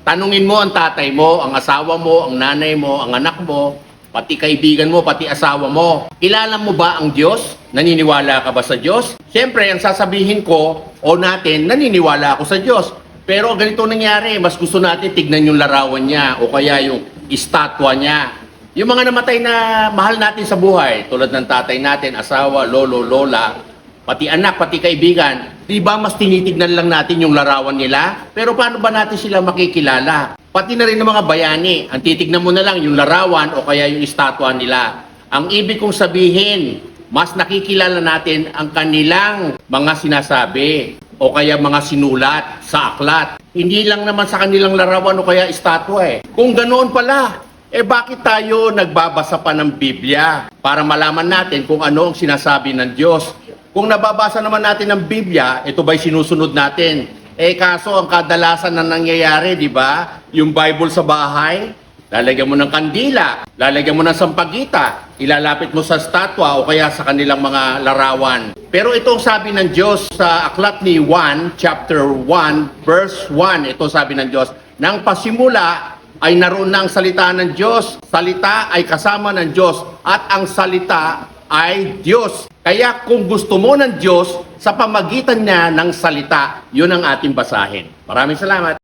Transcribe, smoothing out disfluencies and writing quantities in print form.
Tanungin mo ang tatay mo, ang asawa mo, ang nanay mo, ang anak mo, pati kaibigan mo, pati asawa mo. Kilala mo ba ang Diyos? Naniniwala ka ba sa Diyos? Siyempre, ang sasabihin ko o natin, naniniwala ako sa Diyos. Pero ganito nangyari, mas gusto natin tignan yung larawan niya o kaya yung estatwa niya. Yung mga namatay na mahal natin sa buhay, tulad ng tatay natin, asawa, lolo, lola, pati anak, pati kaibigan, di ba mas tinitignan lang natin yung larawan nila? Pero paano ba natin sila makikilala? Pati na rin ng mga bayani, ang titignan mo na lang yung larawan o kaya yung estatwa nila. Ang ibig kong sabihin, mas nakikilala natin ang kanilang mga sinasabi o kaya mga sinulat sa aklat. Hindi lang naman sa kanilang larawan o kaya estatwa eh. Kung ganoon pala, bakit tayo nagbabasa pa ng Biblia? Para malaman natin kung ano ang sinasabi ng Diyos. Kung nababasa naman natin ng Biblia, ito ba'y sinusunod natin? Kaso ang kadalasan na nangyayari, di ba? Yung Bible sa bahay, lalagyan mo ng kandila, lalagyan mo ng sampagita, ilalapit mo sa statwa o kaya sa kanilang mga larawan. Pero ito ang sabi ng Diyos sa aklat ni Juan, chapter 1, verse 1. Ito sabi ng Diyos, nang pasimula ay naroon na ang salita ng Diyos. Salita ay kasama ng Diyos at ang salita ay Diyos. Kaya kung gusto mo ng Diyos, sa pamagitan niya ng salita, yun ang ating basahin. Maraming salamat.